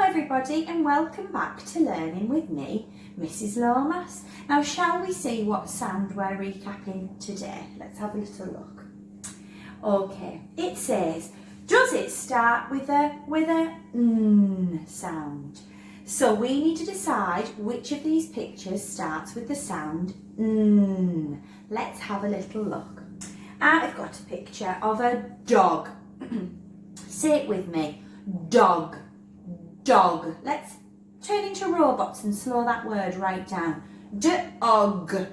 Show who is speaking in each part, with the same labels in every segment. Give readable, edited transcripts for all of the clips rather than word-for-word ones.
Speaker 1: everybody, and welcome back to Learning with me, Mrs Lomas. Now shall we see what sound we're recapping today? Let's have a little look. Okay, it says, does it start with a n sound? So we need to decide which of these pictures starts with the sound n. Let's have a little look. I've got a picture of a dog. Say it with me. Dog. Dog. Let's turn into robots and slow that word right down. D-og.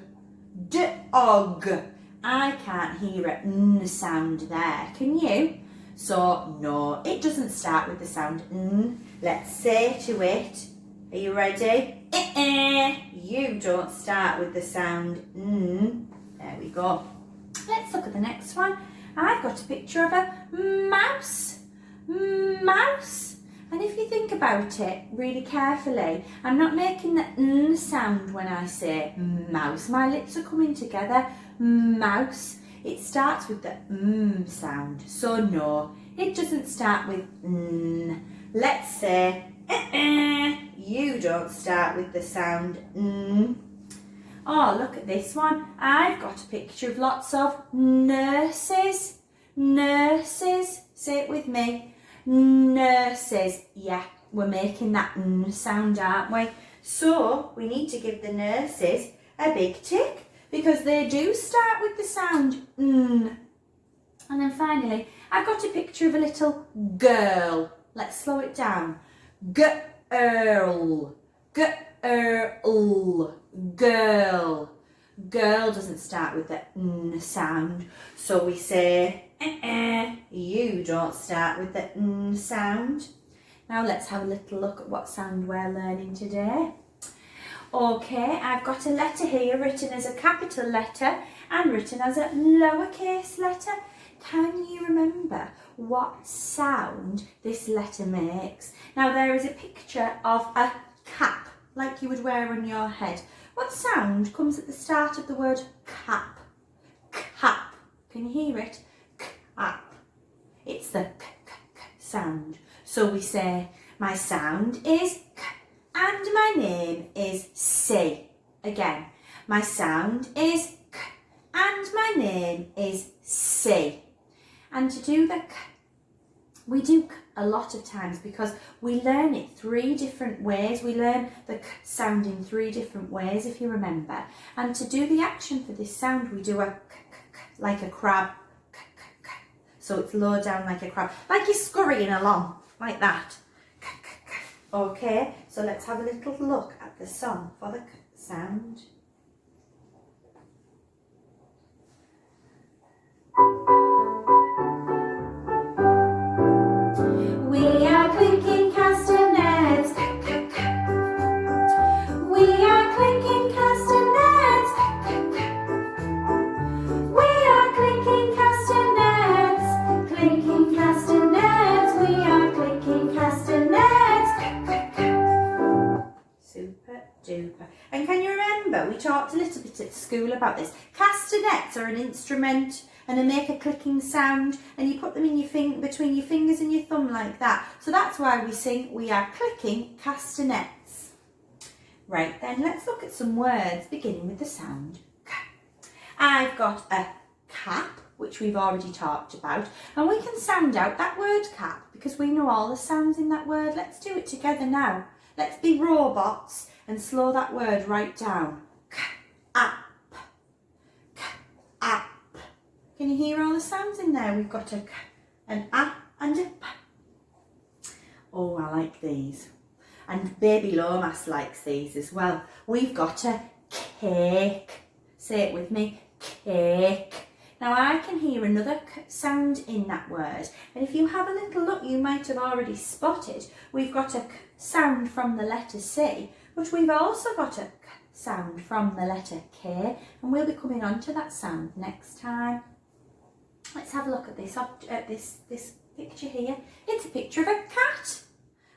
Speaker 1: D-og. I can't hear a n sound there. Can you? So, no, it doesn't start with the sound n. Let's say to it. Are you ready? You don't start with the sound n. There we go. Let's look at the next one. I've got a picture of a mouse. Mouse. And if you think about it really carefully, I'm not making the n sound when I say mouse. My lips are coming together. Mouse. It starts with the m sound. So no, it doesn't start with n. Let's say you don't start with the sound n. Oh, look at this one. I've got a picture of lots of nurses. Nurses. Say it with me. Nurses. Yeah, we're making that n sound, aren't we? So we need to give the nurses a big tick because they do start with the sound n. And then finally, I've got a picture of a little girl. Let's slow it down. Girl. Girl. Girl. Girl doesn't start with the n sound. So we say you don't start with the n sound. Now let's have a little look at what sound we're learning today. Okay, I've got a letter here written as a capital letter and written as a lowercase letter. Can you remember what sound this letter makes? Now there is a picture of a cap like you would wear on your head. What sound comes at the start of the word cap? Cap. Can you hear it? Cap. It's the k sound. So we say, my sound is k and my name is C. Again, my sound is k and my name is C. And to do the k, we do k a lot of times because we learn it 3 different ways. We learn the k sound in 3 different ways, if you remember. And to do the action for this sound, we do a k, like a crab. K, k, k. So it's low down like a crab, like you're scurrying along, like that. K, k, k. Okay, so let's have a little look at the song for the k sound. We are clinking castanets, we are clinking castanets, we are clinking castanets, clinking castanets, we are clinking castanets. Super duper. And can you remember, we talked a little bit at school about this. Castanets are an instrument and they make a clicking sound and you put them in your between your fingers and your thumb like that. So that's why we sing, we are clicking castanets. Right then, let's look at some words beginning with the sound k. I've got a cap, which we've already talked about, and we can sound out that word cap because we know all the sounds in that word. Let's do it together now. Let's be robots and slow that word right down. K-up. K-up. Can you hear all the sounds in there? We've got a k, an a and a p. Oh, I like these. And baby Lomas likes these as well. We've got a cake. Say it with me, cake. Now I can hear another k sound in that word. And if you have a little look, you might have already spotted. We've got a k sound from the letter C, but we've also got a k sound from the letter K. And we'll be coming on to that sound next time. Let's have a look at this this picture here. It's a picture of a cat.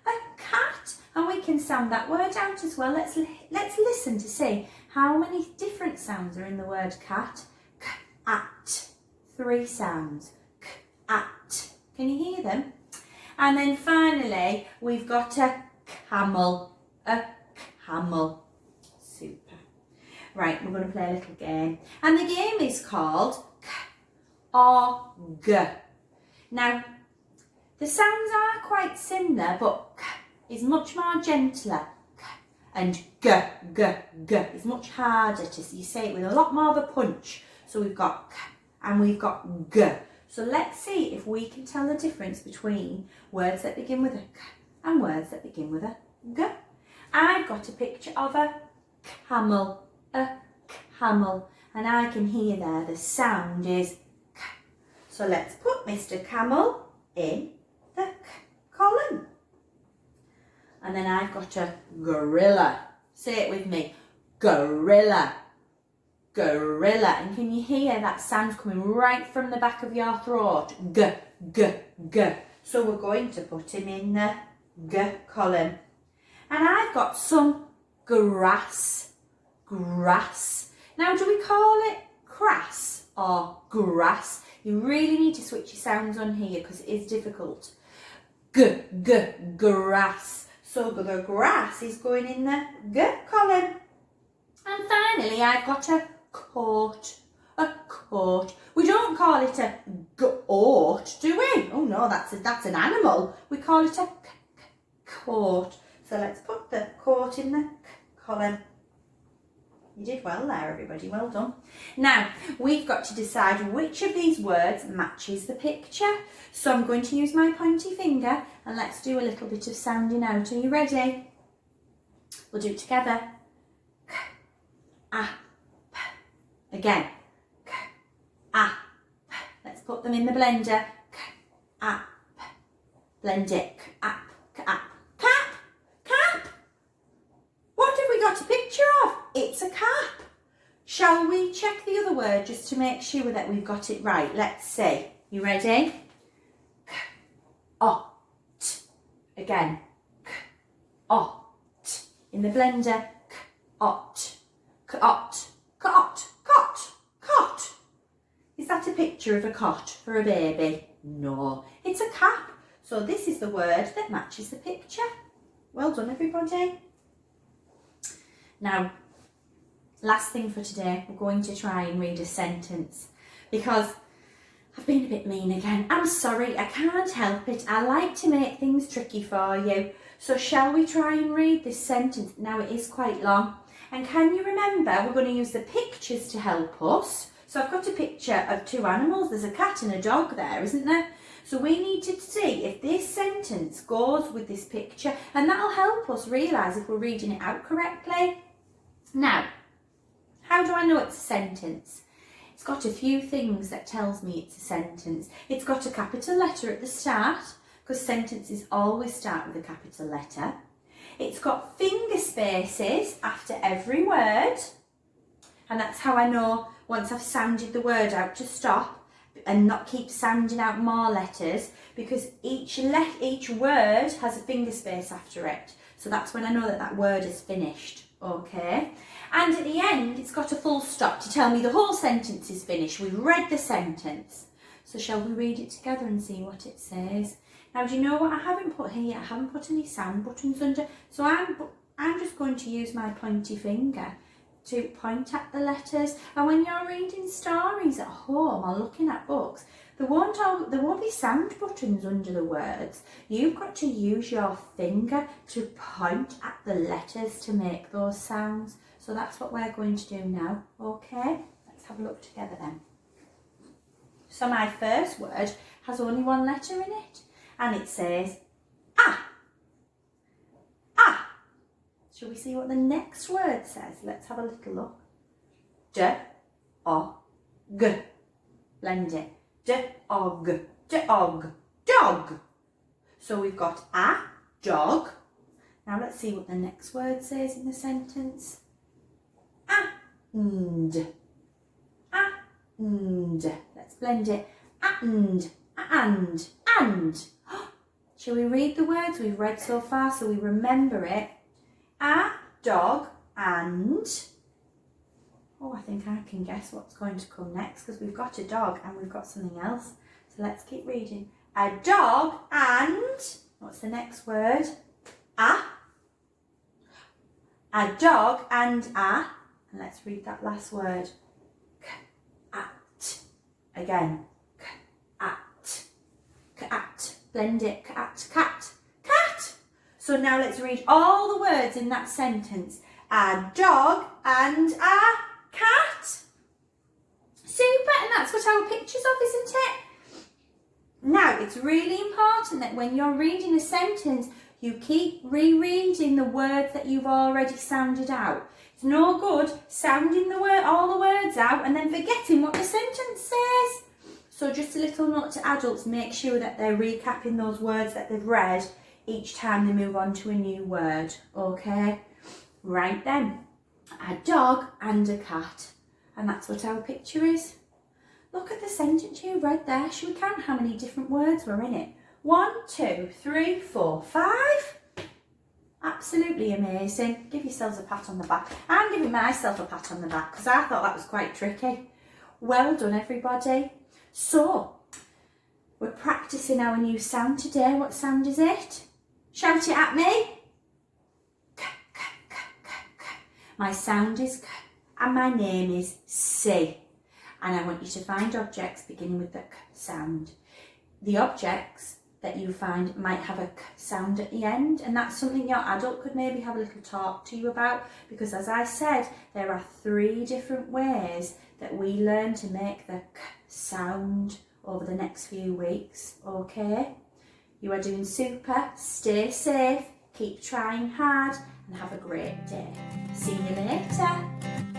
Speaker 1: A cat. And we can sound that word out as well. Let's listen to see how many different sounds are in the word cat. K-at. 3 sounds. K-at. Can you hear them? And then finally, we've got a camel, a camel. Super. Right, we're going to play a little game. And the game is called K-O-G. Now, the sounds are quite similar, but K is much more gentler. K, and G, G, G is much harder to see. You say it with a lot more of a punch. So we've got K and we've got G. So let's see if we can tell the difference between words that begin with a K and words that begin with a G. I've got a picture of a camel, a camel, and I can hear there the sound is K. So let's put Mr. Camel in the K column. And then I've got a gorilla. Say it with me, gorilla, gorilla. And can you hear that sound coming right from the back of your throat? G, G, G. So we're going to put him in the G column. And I've got some grass, grass. Now, do we call it crass or grass? You really need to switch your sounds on here because it is difficult. G, G, grass. So the grass is going in the G column. And finally, I've got a coat, a coat. We don't call it a goat, do we? Oh no, that's an animal. We call it a coat. So let's put the coat in the column. You did well there, everybody. Well done. Now, we've got to decide which of these words matches the picture. So I'm going to use my pointy finger and let's do a little bit of sounding out. Are you ready? We'll do it together. K, A, P. Again. K, A, P. Let's put them in the blender. K, A, P. Blend it. K, A, P. K, A, P. Got a picture of. It's a cap. Shall we check the other word just to make sure that we've got it right? Let's see. You ready? K-O-T. Again. K-O-T. In the blender. K-O-T. K-O-T. K-O-T. Cot. Cot. Is that a picture of a cot for a baby? No. It's a cap. So this is the word that matches the picture. Well done, everybody. Now, last thing for today, we're going to try and read a sentence because I've been a bit mean again. I'm sorry, I can't help it. I like to make things tricky for you. So shall we try and read this sentence? Now, it is quite long. And can you remember, we're going to use the pictures to help us. So I've got a picture of two animals. There's a cat and a dog there, isn't there? So we need to see if this sentence goes with this picture, and that'll help us realise if we're reading it out correctly. Now, how do I know it's a sentence? It's got a few things that tells me it's a sentence. It's got a capital letter at the start, because sentences always start with a capital letter. It's got finger spaces after every word, and that's how I know once I've sounded the word out to stop and not keep sounding out more letters, because each word has a finger space after it. So that's when I know that that word is finished. Okay, and at the end it's got a full stop to tell me the whole sentence is finished. We've read the sentence. So shall we read it together and see what it says? Now, do you know what I haven't put here? I haven't put any sound buttons under. So I'm just going to use my pointy finger to point at the letters. And when you're reading stories at home or looking at books, there won't be sound buttons under the words. You've got to use your finger to point at the letters to make those sounds. So that's what we're going to do now. Okay, let's have a look together then. So my first word has only one letter in it, and it says ah. Ah. Shall we see what the next word says? Let's have a little look. D-O-G. Blend it. D-O-G. D-O-G. Dog. So we've got a dog. Now let's see what the next word says in the sentence. And. And. Let's blend it. And. Shall we read the words we've read so far so we remember it? A dog and. Oh, I think I can guess what's going to come next because we've got a dog and we've got something else. So let's keep reading. A dog and. What's the next word? A A dog and a, and let's read that last word. Cat. Again. Cat. Blend it. Cat. Cat. Cat. So now let's read all the words in that sentence. A dog and a cat. Super, and that's what our picture's of, isn't it? Now, it's really important that when you're reading a sentence, you keep rereading the words that you've already sounded out. It's no good sounding all the words out and then forgetting what the sentence says. So just a little note to adults, make sure that they're recapping those words that they've read each time they move on to a new word, okay? Right then, a dog and a cat. And that's what our picture is. Look at the sentence you read there. Should we count how many different words were in it? 1, 2, 3, 4, 5. Absolutely amazing. Give yourselves a pat on the back. I'm giving myself a pat on the back because I thought that was quite tricky. Well done, everybody. So, we're practicing our new sound today. What sound is it? Shout it at me. K, k, k, k, k. My sound is K and my name is C. And I want you to find objects beginning with the K sound. The objects that you find might have a K sound at the end, and that's something your adult could maybe have a little talk to you about, because as I said, there are 3 different ways that we learn to make the K sound over the next few weeks, okay? You are doing super, stay safe, keep trying hard, and have a great day. See you later.